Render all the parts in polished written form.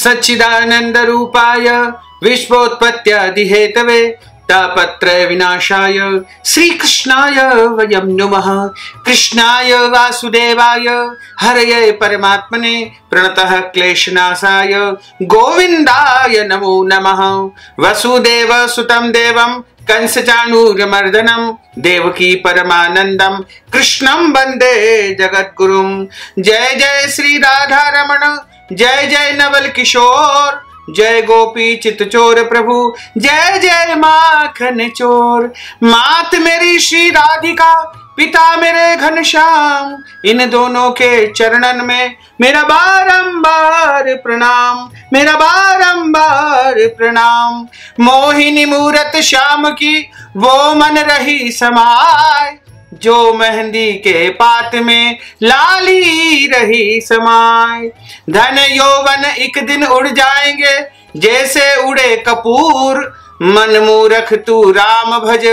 सच्चिदानंद रूपाय विश्वोत्पत्त्यादि Hathaway तापत्रय विनाशाय श्री कृष्णाय वयं नुमः। कृष्णाय वासुदेवाय हरये परमात्मने प्रणतः क्लेशनाशाय गोविंदाय नमो नमः। वसुदेव सुतं देवं कंसचाणूरमर्दनं देवकी परमानंदं कृष्णं वंदे जगद्गुरुं। जय जय श्री राधा रमण, जय जय नवल किशोर, जय गोपी चितचोर प्रभु, जय जय माखन चोर। मात मेरी श्री राधिका, पिता मेरे घनश्याम, इन दोनों के चरणन में मेरा बारंबार प्रणाम, मेरा बारंबार प्रणाम। मोहिनी मूरत श्याम की वो मन रही समाय, जो मेहंदी के पात में लाली रही समाय। धन यौवन एक दिन उड़ जाएंगे जैसे उड़े कपूर, मन मूरख तू राम भज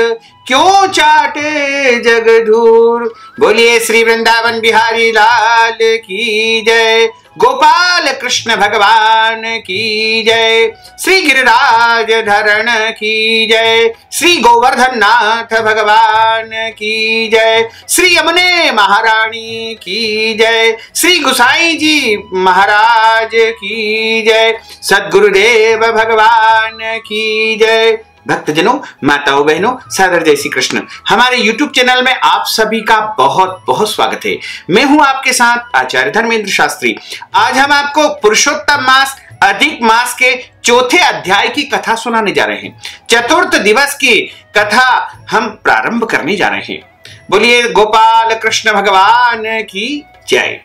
क्यों चाटे जगधूर। बोलिए श्री वृंदावन बिहारी लाल की जय, गोपाल कृष्ण भगवान की जय, श्री गिरिराज धरण की जय, श्री गोवर्धन नाथ भगवान की जय, श्री यमुने महारानी की जय, श्री गुसाई जी महाराज की जय, सद्गुरुदेव भगवान की जय। भक्तजनों, माताओं, बहनों, सादर जय श्री कृष्ण। हमारे YouTube चैनल में आप सभी का बहुत बहुत स्वागत है। मैं हूं आपके साथ आचार्य धर्मेंद्र शास्त्री। आज हम आपको पुरुषोत्तम मास अधिक मास के चौथे अध्याय की कथा सुनाने जा रहे हैं। चतुर्थ दिवस की कथा हम प्रारंभ करने जा रहे हैं। बोलिए गोपाल कृष्ण भगवान की जय।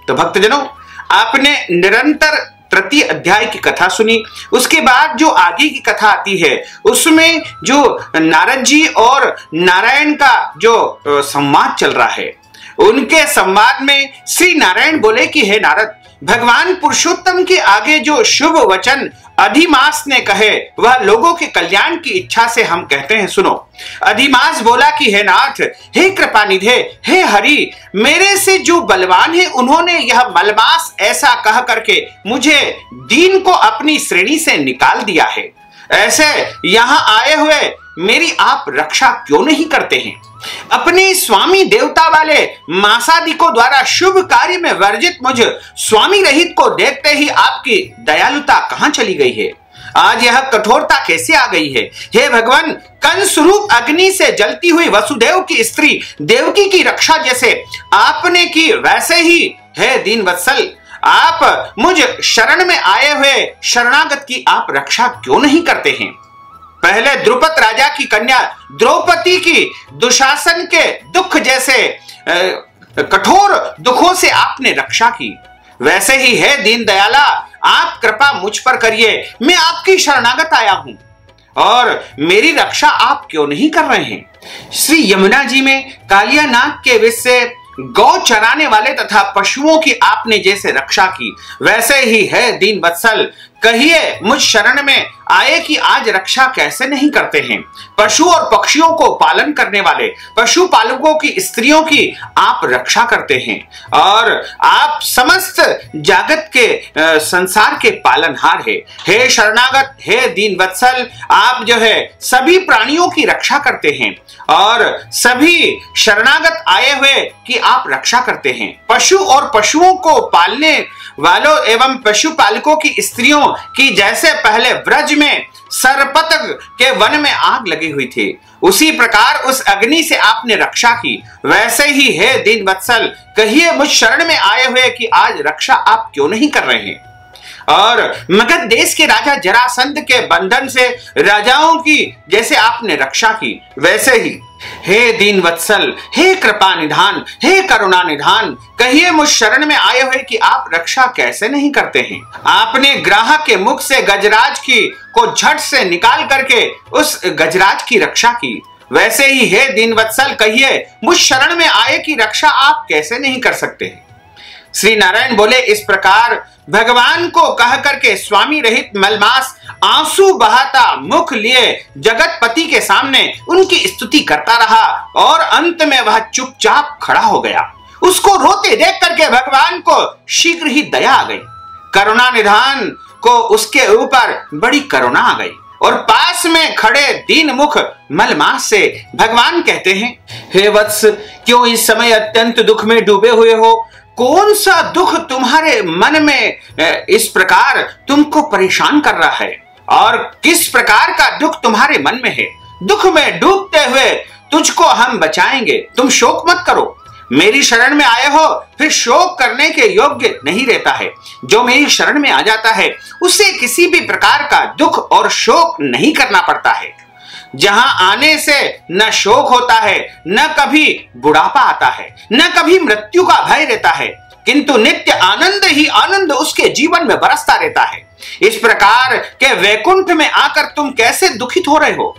तो भक्तजनों, आपने निरंतर तृतीय अध्याय की कथा सुनी। उसके बाद जो आगे की कथा आती है उसमें जो नारद जी और नारायण का जो संवाद चल रहा है, उनके संवाद में श्री नारायण बोले कि हे नारद, भगवान पुरुषोत्तम के आगे जो शुभ वचन अधिमास ने कहे वह लोगों के कल्याण की इच्छा से हम कहते हैं, सुनो। अधिमास बोला कि हे नाथ, हे कृपानिधे, हे हरि, मेरे से जो बलवान है उन्होंने यह मलमास ऐसा कह करके मुझे दीन को अपनी श्रेणी से निकाल दिया है। ऐसे यहां आए हुए मेरी आप रक्षा क्यों नहीं करते हैं? अपने स्वामी देवता वाले मासादिकों द्वारा शुभ कार्य में वर्जित मुझ स्वामी रहित को देखते ही आपकी दयालुता कहां चली गई है? आज यह कठोरता कैसे आ गई है? हे भगवान, कंस रूप अग्नि से जलती हुई वसुदेव की स्त्री देवकी की रक्षा जैसे आपने की, वैसे ही हे दीन वत्सल, आप मुझ शरण में आए हुए शरणागत की आप रक्षा क्यों नहीं करते हैं? पहले द्रुपद राजा की कन्या द्रौपदी की दुशासन के दुख जैसे कठोर दुखों से आपने रक्षा की, वैसे ही है दीन दयाला, आप कृपा मुझ पर करिए। मैं आपकी शरणागत आया हूं और मेरी रक्षा आप क्यों नहीं कर रहे हैं? श्री यमुना जी में कालिया नाग के विष से गौ चराने वाले तथा पशुओं की आपने जैसे रक्षा की, वैसे ही है दीन वत्सल, कहिए मुझ शरण में आए कि आज रक्षा कैसे नहीं करते हैं? पशु और पक्षियों को पालन करने वाले पशु पालकों की स्त्रियों की आप रक्षा करते हैं और आप समस्त जगत के संसार के पालनहार है। हे शरणागत, हे दीन वत्सल, आप जो है सभी प्राणियों की रक्षा करते हैं और सभी शरणागत आए हुए कि आप रक्षा करते हैं। पशु और पशुओं को पालने वालों एवं पशुपालकों की स्त्रियों की जैसे पहले ब्रज में सरपतक के वन में आग लगी हुई थी, उसी प्रकार उस अग्नि से आपने रक्षा की, वैसे ही है दीन वत्सल, कहिए मुझ शरण में आए हुए कि आज रक्षा आप क्यों नहीं कर रहे हैं? और मगध देश के राजा जरासंध के बंधन से राजाओं की जैसे आपने रक्षा की, वैसे ही हे दीन वत्सल, हे कृपा निधान, हे करुणा निधान, कहिए मुझ शरण में आए हुए कि आप रक्षा कैसे नहीं करते हैं? आपने ग्राहक के मुख से गजराज की को झट से निकाल करके उस गजराज की रक्षा की, वैसे ही हे दीन वत्सल, कहिए मुझ शरण में आए की रक्षा आप कैसे नहीं कर सकते हैं? श्री नारायण बोले, इस प्रकार भगवान को कह करके स्वामी रहित मलमास आंसू बहाता मुख लिए जगतपति के सामने उनकी स्तुति करता रहा और अंत में वह चुपचाप खड़ा हो गया। उसको रोते देख करके भगवान को शीघ्र ही दया आ गई। करुणा निधान को उसके ऊपर बड़ी करुणा आ गई और पास में खड़े दीन मुख मलमास से भगवान कहते हैं, हे वत्स, क्यों इस समय अत्यंत दुख में डूबे हुए हो? कौन सा दुख तुम्हारे मन में इस प्रकार तुमको परेशान कर रहा है और किस प्रकार का दुख तुम्हारे मन में है? दुख में डूबते हुए तुझको हम बचाएंगे, तुम शोक मत करो। मेरी शरण में आए हो फिर शोक करने के योग्य नहीं रहता है। जो मेरी शरण में आ जाता है उसे किसी भी प्रकार का दुख और शोक नहीं करना पड़ता है। जहां आने से न शोक होता है, न कभी बुढ़ापा आता है, न कभी मृत्यु का भय रहता है, किंतु नित्य आनंद ही आनंद उसके जीवन में बरसता रहता है। इस प्रकार के वैकुंठ में आकर तुम कैसे दुखित हो रहे हो?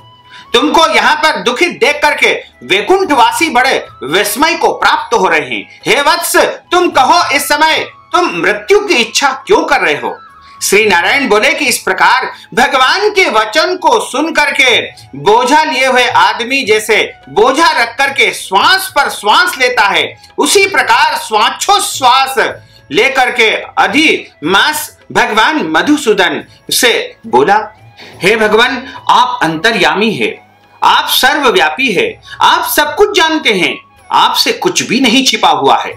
तुमको यहाँ पर दुखित देख करके वैकुंठवासी बड़े विस्मय को प्राप्त हो रहे हैं। हे वत्स, तुम कहो इस समय तुम मृत्यु की इच्छा क्यों कर रहे हो? श्री नारायण बोले कि इस प्रकार भगवान के वचन को सुन करके बोझा लिए हुए आदमी जैसे बोझा रख करके श्वास पर श्वास लेता है, उसी प्रकार श्वासोच्छ्वास लेकर के अधिमास भगवान मधुसूदन से बोला, हे भगवान, आप अंतर्यामी है, आप सर्वव्यापी है, आप सब कुछ जानते हैं, आपसे कुछ भी नहीं छिपा हुआ है,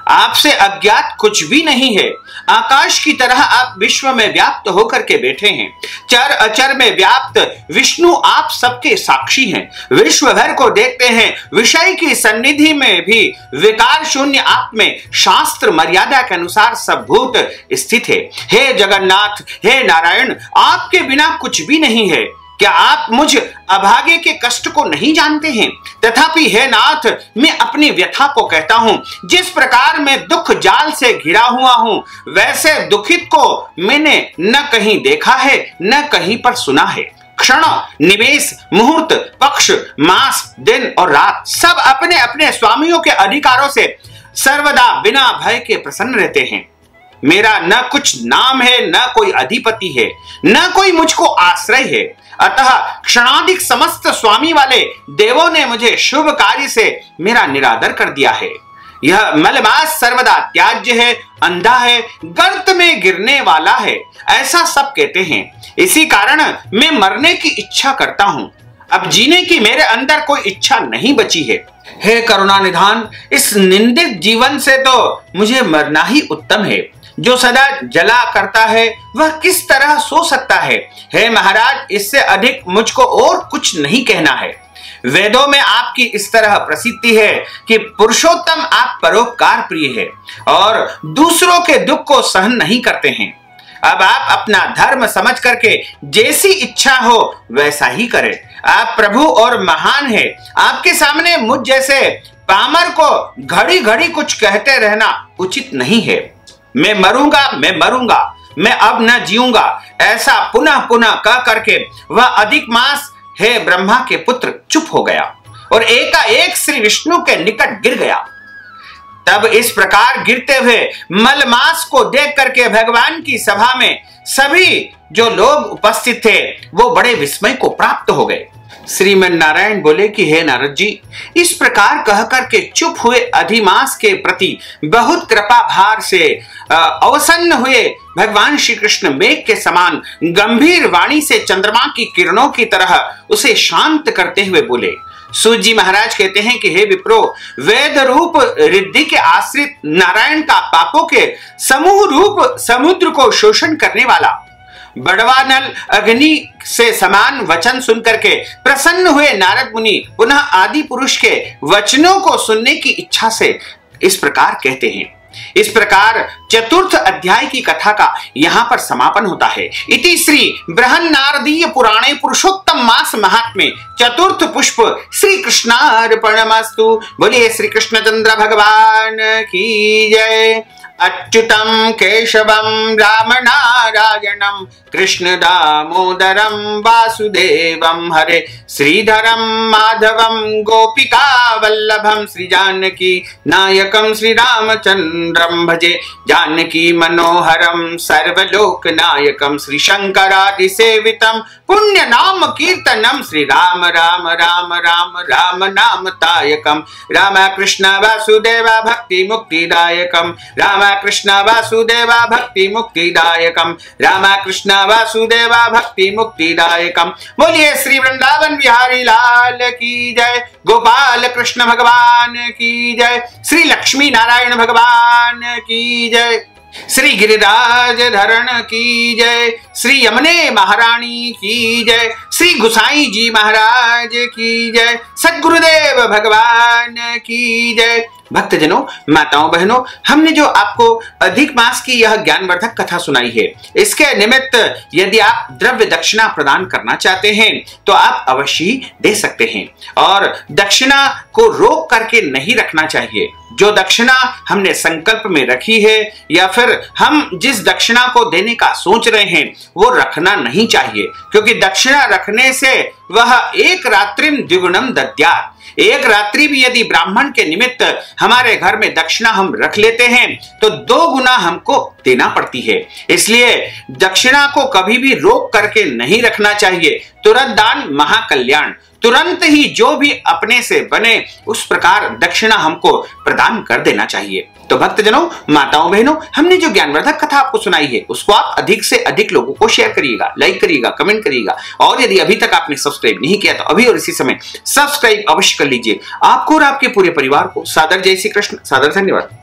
आपसे अज्ञात कुछ भी नहीं है। आकाश की तरह आप विश्व में व्याप्त होकर के बैठे हैं। चर अचर में व्याप्त विष्णु आप सबके साक्षी हैं। विश्व भर को देखते हैं। विषय की सन्निधि में भी विकार शून्य आप में शास्त्र मर्यादा के अनुसार सब भूत स्थित है। हे जगन्नाथ, हे नारायण, आपके बिना कुछ भी नहीं है। क्या आप मुझ अभागे के कष्ट को नहीं जानते हैं? तथापि हे नाथ, मैं अपनी व्यथा को कहता हूं। जिस प्रकार मैं दुख जाल से घिरा हुआ हूं, वैसे दुखित को मैंने न कहीं देखा है, न कहीं पर सुना है। क्षण, निवेश, मुहूर्त, पक्ष, मास, दिन और रात सब अपने अपने स्वामियों के अधिकारों से सर्वदा बिना भय के प्रसन्न रहते हैं। मेरा न कुछ नाम है, न कोई अधिपति है, न कोई मुझको आश्रय है। अतः क्षणाधिक समस्त स्वामी वाले देवों ने मुझे शुभ कार्य से मेरा निरादर कर दिया है। यह मलमास सर्वदा त्याज्य है, अंधा है, गर्त में गिरने वाला है, ऐसा सब कहते हैं। इसी कारण मैं मरने की इच्छा करता हूं। अब जीने की मेरे अंदर कोई इच्छा नहीं बची है। हे करुणा निधान, इस निंदित जीवन से तो मुझे मरना ही उत्तम है। जो सदा जला करता है वह किस तरह सो सकता है? हे महाराज, इससे अधिक मुझको और कुछ नहीं कहना है। वेदों में आपकी इस तरह प्रसिद्धि है कि पुरुषोत्तम आप परोपकार प्रिय है और दूसरों के दुख को सहन नहीं करते हैं। अब आप अपना धर्म समझ करके जैसी इच्छा हो वैसा ही करें। आप प्रभु और महान है। आपके सामने मुझ जैसे पामर को घड़ी घड़ी कुछ कहते रहना उचित नहीं है। मैं मरूंगा, मैं मरूंगा, मैं अब न जीऊंगा, ऐसा पुनः पुनः कह करके वह अधिक मास हे ब्रह्मा के पुत्र चुप हो गया और एकाएक श्री विष्णु के निकट गिर गया। तब इस प्रकार गिरते हुए मलमास को देख करके भगवान की सभा में सभी जो लोग उपस्थित थे वो बड़े विस्मय को प्राप्त हो गए। श्रीमन नारायण बोले कि हे नारद जी, इस प्रकार कह करके चुप हुए अधिमास के प्रति बहुत कृपा भार से अवसन्न हुए भगवान श्री कृष्ण मेघ के समान गंभीर वाणी से चंद्रमा की किरणों की तरह उसे शांत करते हुए बोले। सूत जी महाराज कहते हैं कि हे विप्रो, वेद रूप रिद्धि के आश्रित नारायण का पापों के समूह रूप समुद्र को शोषण करने वाला बड़वानल अग्नि से समान वचन सुनकर के प्रसन्न हुए नारद मुनि पुनः आदि पुरुष के वचनों को सुनने की इच्छा से इस प्रकार कहते हैं। इस प्रकार चतुर्थ अध्याय की कथा का यहाँ पर समापन होता है। इति श्री बृहन्नारदीय पुराणे पुरुषोत्तम मास महात्म्ये चतुर्थ पुष्प श्री कृष्णार्पणमस्तु। बोलिए श्री कृष्णचंद्र भगवान की जय। अच्युतम केशवम राम नारायणम कृष्ण दामोदरम वासुदेवम हरे श्रीधरम माधवम गोपिका वल्लभम श्री जानकी नायकम श्री रामचंद्रम भजे जानकी मनोहरम सर्वलोक नायकम श्री शंकरादि सेवितम पुण्य नाम कीर्तनम श्री राम राम राम राम राम नाम तायकम राम कृष्ण वासुदेव भक्ति मुक्तिदायकम राम कृष्ण वासुदेवा भक्ति मुक्तिदायकम, राम कृष्ण वासुदेवा भक्ति मुक्तिदायकम। बोलिए श्री वृंदावन बिहारी लाल की जय, गोपाल कृष्ण भगवान की जय, श्री लक्ष्मी नारायण भगवान की जय, श्री गिरिराज धरण की जय, श्री यमुने महारानी की जय, श्री गुसाई जी महाराज की जय, सद्गुरुदेव भगवान की जय। भक्तजनों, माताओं बहनों, हमने जो आपको अधिक मास की यह ज्ञानवर्धक कथा सुनाई है, इसके निमित्त यदि आप द्रव्य दक्षिणा प्रदान करना चाहते हैं तो आप अवश्य दे सकते हैं। और दक्षिणा को रोक करके नहीं रखना चाहिए। जो दक्षिणा हमने संकल्प में रखी है या फिर हम जिस दक्षिणा को देने का सोच रहे हैं वो रखना नहीं चाहिए, क्योंकि दक्षिणा रखने से वह एक रात्रिम द्विगुणम दद्यात्, एक रात्रि भी यदि ब्राह्मण के निमित्त हमारे घर में दक्षिणा हम रख लेते हैं तो 2 गुना हमको देना पड़ती है। इसलिए दक्षिणा को कभी भी रोक करके नहीं रखना चाहिए। तुरंत दान महाकल्याण, तुरंत ही जो भी अपने से बने उस प्रकार दक्षिणा हमको प्रदान कर देना चाहिए। तो भक्तजनों, माताओं बहनों, हमने जो ज्ञानवर्धक कथा आपको सुनाई है उसको आप अधिक से अधिक लोगों को शेयर करिएगा, लाइक करिएगा, कमेंट करिएगा। और यदि अभी तक आपने सब्सक्राइब नहीं किया तो अभी और इसी समय सब्सक्राइब अवश्य कर लीजिए। आपको और आपके पूरे परिवार को सादर जय श्री कृष्ण, सादर धन्यवाद।